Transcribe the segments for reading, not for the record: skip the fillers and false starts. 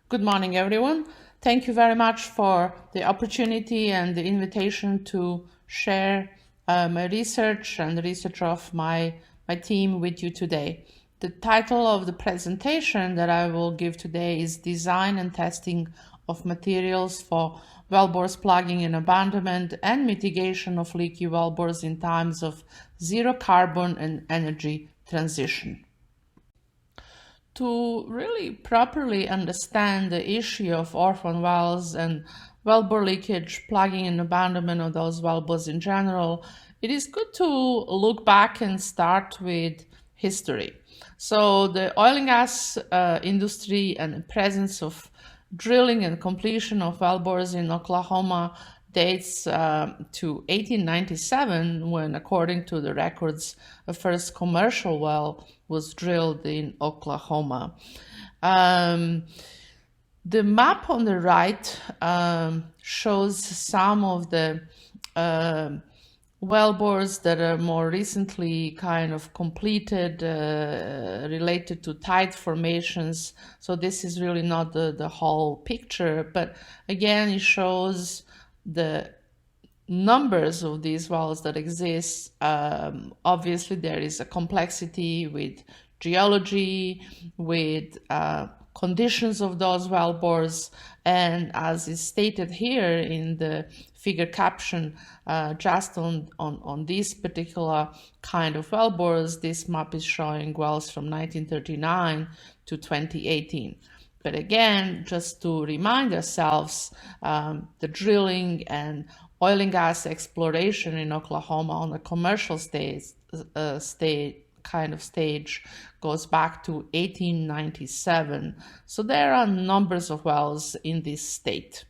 Good morning, everyone. Thank you very much for the opportunity and the invitation to share my research and the research of my team with you today. The title of the presentation that I will give today is Design and Testing of Materials for Wellbores Plugging and Abandonment and Mitigation of Leaky Wellbores in Times of Zero Carbon and Energy Transition. To really properly understand the issue of orphan wells and wellbore leakage, plugging and abandonment of those wellbores in general, it is good to look back and start with history. So the oil and gas industry and the presence of drilling and completion of wellbores in Oklahoma dates to 1897, when, according to the records, the first commercial well was drilled in Oklahoma. The map on the right shows some of the wellbores that are more recently kind of completed related to tide formations. So this is really not the whole picture, but again, it shows the numbers of these wells that exist. Obviously, there is a complexity with geology, with conditions of those wellbores, and as is stated here in the figure caption, just on this particular kind of wellbores, this map is showing wells from 1939 to 2018. But again, just to remind ourselves, the drilling and oil and gas exploration in Oklahoma on a commercial stage goes back to 1897. So there are numbers of wells in this state.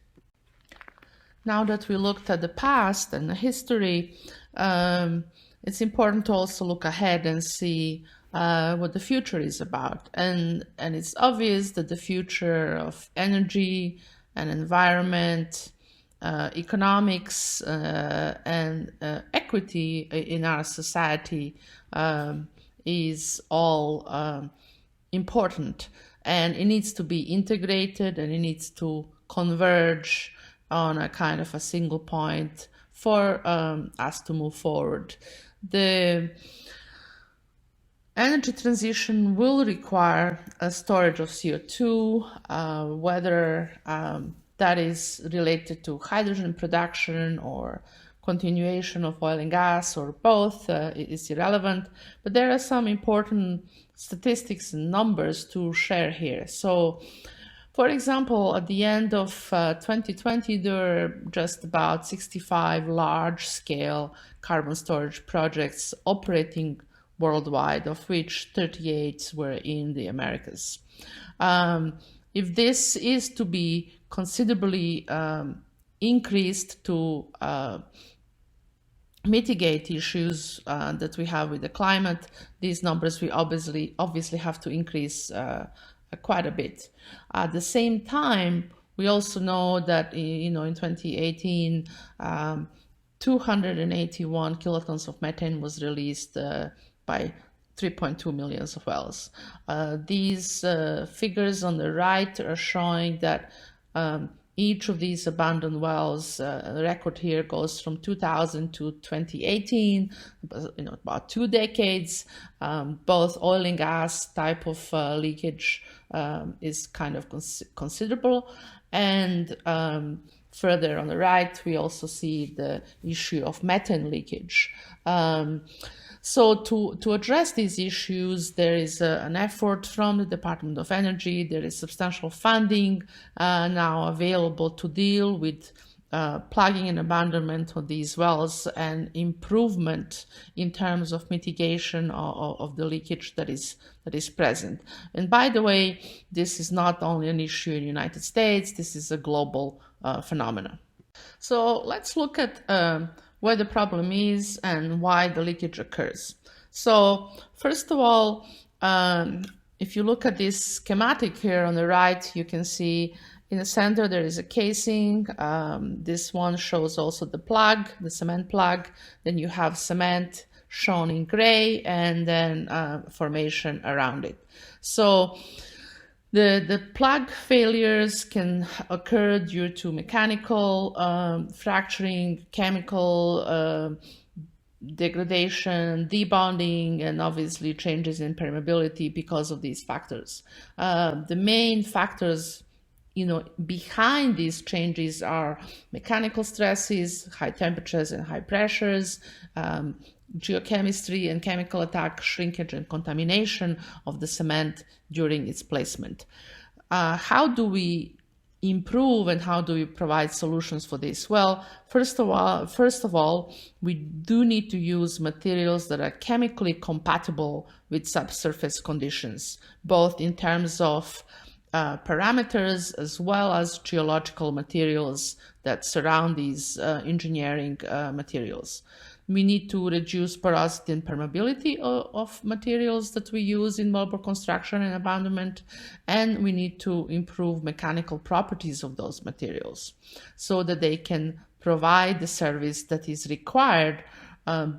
Now that we looked at the past and the history, it's important to also look ahead and see what the future is about. And it's obvious that the future of energy and environment, economics, and equity in our society is all important. And it needs to be integrated, and it needs to converge on a kind of a single point for us to move forward. The energy transition will require a storage of CO2, whether that is related to hydrogen production or continuation of oil and gas or both, is irrelevant. But there are some important statistics and numbers to share here. So, for example, at the end of 2020, there were just about 65 large-scale carbon storage projects operating worldwide, of which 38 were in the Americas. If this is to be considerably increased to mitigate issues that we have with the climate, these numbers we obviously have to increase quite a bit. At the same time, we also know that in 2018, 281 kilotons of methane was released by 3.2 million of wells. These figures on the right are showing that each of these abandoned wells, the record here goes from 2000 to 2018, about 2 decades. Both oil and gas type of leakage is kind of considerable. And further on the right, we also see the issue of methane leakage. So to address these issues, there is an effort from the Department of Energy. There is substantial funding now available to deal with plugging and abandonment of these wells and improvement in terms of mitigation of the leakage that is present. And by the way, this is not only an issue in the United States, this is a global phenomenon. So let's look at where the problem is and why the leakage occurs. So first of all, if you look at this schematic here on the right, you can see in the center there is a casing. This one shows also the plug, the cement plug. Then you have cement shown in gray, and then formation around it. So The plug failures can occur due to mechanical fracturing, chemical degradation, debonding, and obviously changes in permeability because of these factors. The main factors behind these changes are mechanical stresses, high temperatures and high pressures, geochemistry and chemical attack, shrinkage and contamination of the cement during its placement. How do we improve and how do we provide solutions for this? Well, first of all, we do need to use materials that are chemically compatible with subsurface conditions, both in terms of parameters as well as geological materials that surround these engineering materials. We need to reduce porosity and permeability of materials that we use in wellbore construction and abandonment, and we need to improve mechanical properties of those materials so that they can provide the service that is required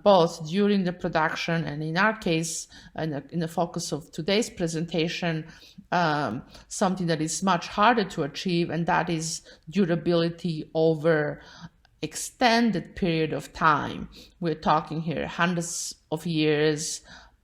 both during the production and, in our case, in the focus of today's presentation, something that is much harder to achieve, and that is durability over extended period of time. We're talking here hundreds of years,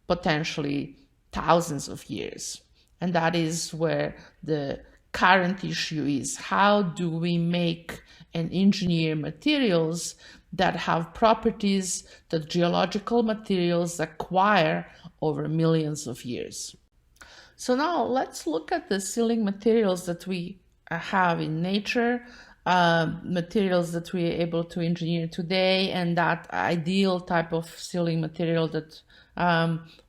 potentially thousands of years. And that is where the current issue is. How do we make and engineer materials that have properties that geological materials acquire over millions of years? So now let's look at the sealing materials that we have in nature, materials that we are able to engineer today, and that ideal type of sealing material that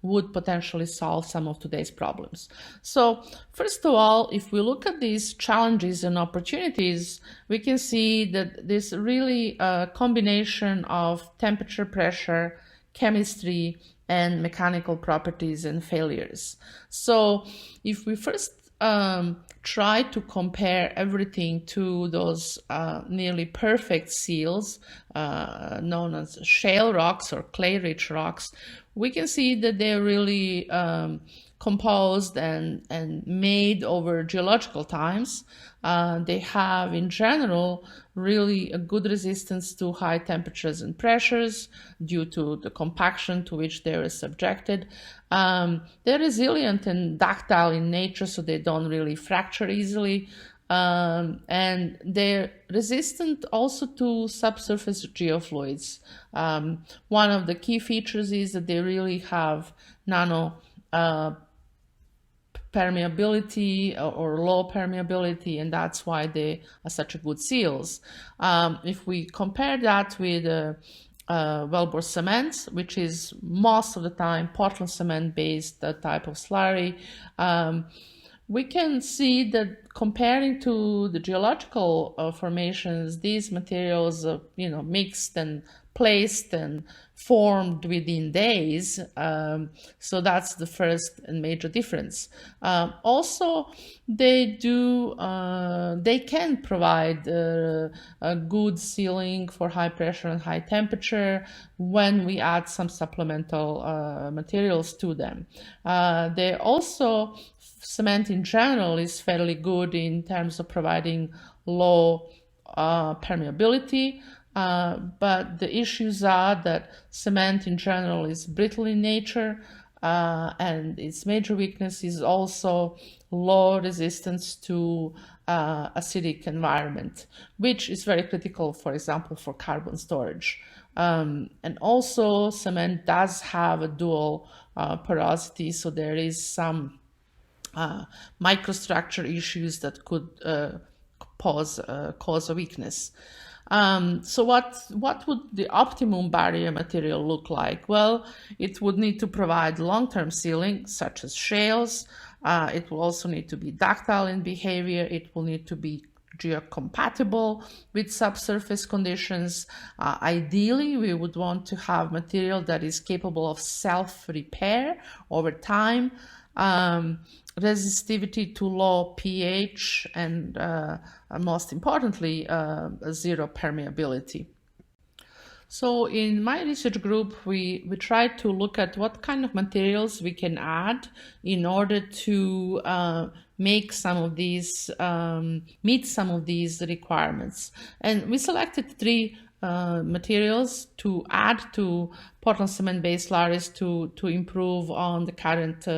would potentially solve some of today's problems. So first of all, if we look at these challenges and opportunities, we can see that there's really a combination of temperature, pressure, chemistry, and mechanical properties and failures. So if we first try to compare everything to those nearly perfect seals known as shale rocks or clay-rich rocks, we can see that they're really composed and made over geological times. They have, in general, really a good resistance to high temperatures and pressures due to the compaction to which they are subjected. They're resilient and ductile in nature, so they don't really fracture easily. And they're resistant also to subsurface geofluids. One of the key features is that they really have nano permeability or low permeability, and that's why they are such a good seals. If we compare that with WELLBORE cement, which is most of the time Portland cement based type of slurry, we can see that comparing to the geological formations, these materials are, mixed and placed and formed within days. So that's the first and major difference. Also, they can provide a good sealing for high pressure and high temperature when we add some supplemental materials to them. They also, cement in general is fairly good in terms of providing low permeability. But the issues are that cement in general is brittle in nature, and its major weakness is also low resistance to acidic environment, which is very critical, for example, for carbon storage. And also cement does have a dual porosity, so there is some microstructure issues that could cause a weakness. So what would the optimum barrier material look like? Well, it would need to provide long-term sealing, such as shales. It will also need to be ductile in behavior. It will need to be geocompatible with subsurface conditions. Ideally, we would want to have material that is capable of self-repair over time, resistivity to low pH, and most importantly, zero permeability. So in my research group, we tried to look at what kind of materials we can add in order to make some of these, meet some of these requirements. And we selected three materials to add to Portland cement-based slurries to improve on the current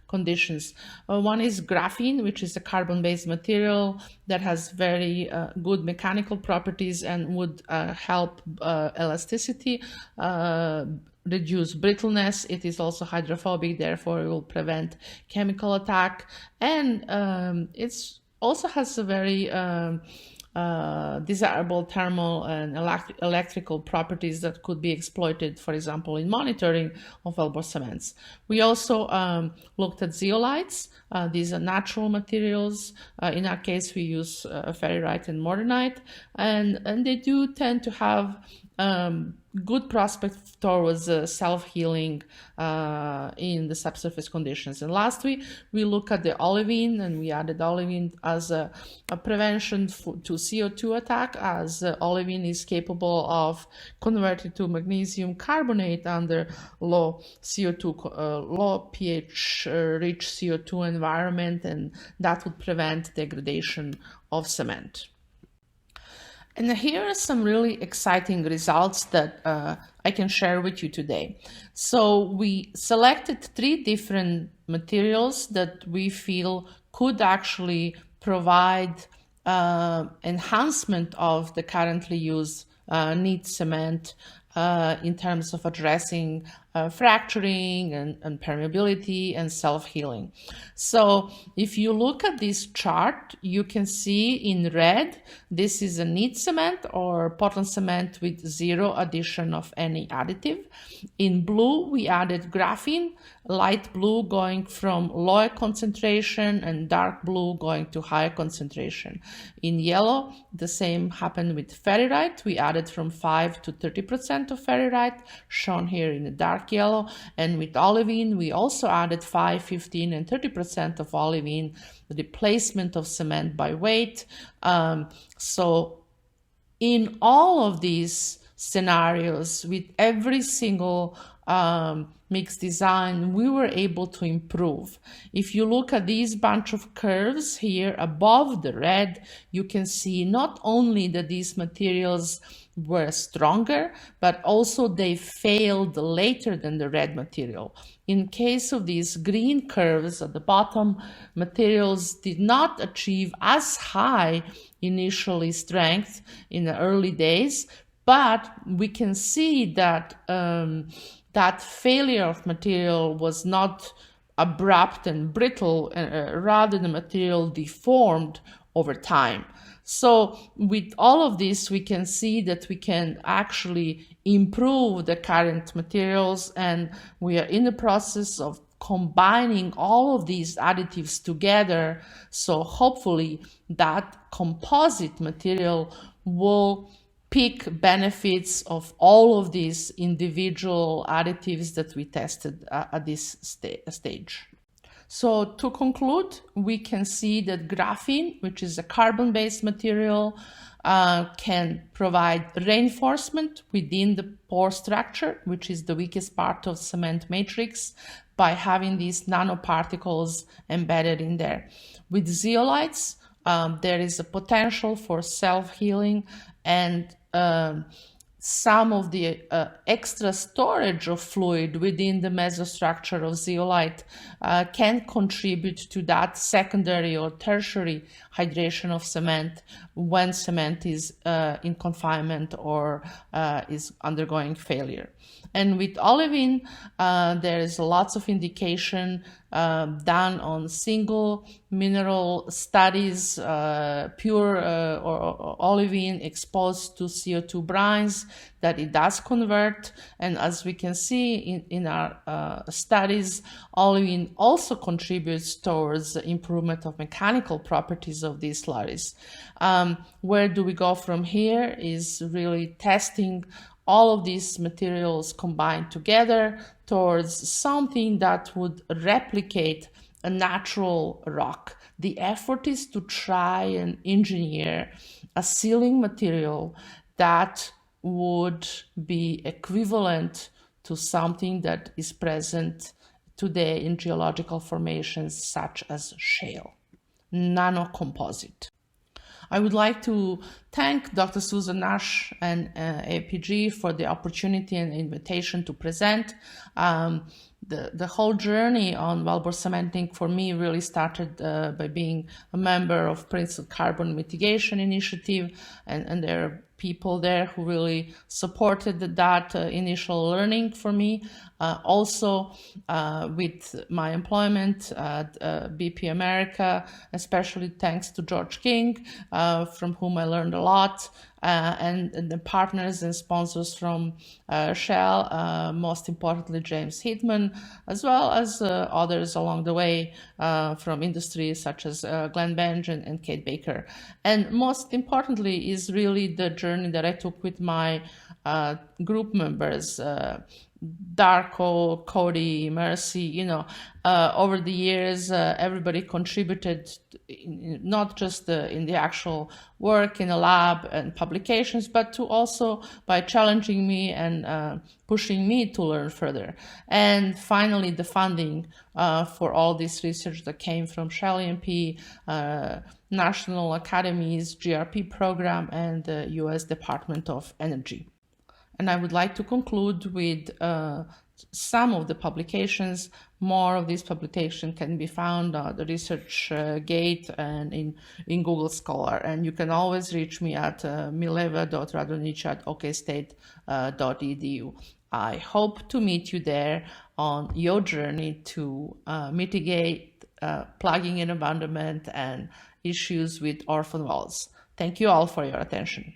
conditions. One is graphene, which is a carbon-based material that has very good mechanical properties and would help elasticity, reduce brittleness. It is also hydrophobic, therefore it will prevent chemical attack, and it's also has a very desirable thermal and electrical properties that could be exploited, for example, in monitoring of WELLBORE cements. We also looked at zeolites. These are natural materials. In our case, we use ferrite and morganite, and they do tend to have good prospects towards self-healing in the subsurface conditions. And lastly, we look at the olivine, and we added olivine as a prevention to CO2 attack, as olivine is capable of converting to magnesium carbonate under low CO2, low pH rich CO2 environment, and that would prevent degradation of cement. And here are some really exciting results that I can share with you today. So we selected three different materials that we feel could actually provide enhancement of the currently used neat cement in terms of addressing fracturing and permeability and self-healing. So if you look at this chart, you can see in red, this is a neat cement or Portland cement with zero addition of any additive. In blue, we added graphene, light blue going from lower concentration and dark blue going to higher concentration. In yellow, the same happened with ferrite. We added from 5 to 30% of ferrite, shown here in the dark yellow, and with olivine we also added 5, 15 and 30% of olivine, the replacement of cement by weight. So in all of these scenarios, with every single mixed design, we were able to improve. If you look at these bunch of curves here above the red, you can see not only that these materials were stronger, but also they failed later than the red material. In case of these green curves at the bottom, materials did not achieve as high initially strength in the early days, but we can see that that failure of material was not abrupt and brittle, rather the material deformed over time. So with all of this, we can see that we can actually improve the current materials, and we are in the process of combining all of these additives together. So hopefully that composite material will pick benefits of all of these individual additives that we tested at this stage. So to conclude, we can see that graphene, which is a carbon-based material, can provide reinforcement within the pore structure, which is the weakest part of cement matrix, by having these nanoparticles embedded in there. With zeolites, there is a potential for self-healing, and some of the extra storage of fluid within the mesostructure of zeolite can contribute to that secondary or tertiary hydration of cement when cement is in confinement or is undergoing failure. And with olivine, there is lots of indication done on single mineral studies, pure or olivine exposed to CO2 brines, that it does convert. And as we can see in our studies, olivine also contributes towards the improvement of mechanical properties of these slurries. Where do we go from here is really testing all of these materials combined together towards something that would replicate a natural rock. The effort is to try and engineer a sealing material that would be equivalent to something that is present today in geological formations such as shale, nanocomposite. I would like to thank Dr. Susan Nash and AAPG for the opportunity and invitation to present. The whole journey on wellbore cementing for me really started by being a member of Princeton Carbon Mitigation Initiative, and there are people there who really supported that initial learning for me. Also, with my employment at BP America, especially thanks to George King, from whom I learned a lot, and the partners and sponsors from Shell, most importantly James Hitman, as well as others along the way from industries such as Glenn Benj and Kate Baker. And most importantly is really the journey that I took with my group members, Darko, Cody, Mercy, over the years, everybody contributed, not just in the actual work in the lab and publications, but to also by challenging me and pushing me to learn further. And finally, the funding for all this research that came from Shell EMP, National Academies, GRP program, and the US Department of Energy. And I would like to conclude with some of the publications. More of these publications can be found on the ResearchGate and in Google Scholar. And you can always reach me at mileva.radonjic@okstate.edu. I hope to meet you there on your journey to mitigate plugging and abandonment and issues with orphan wells. Thank you all for your attention.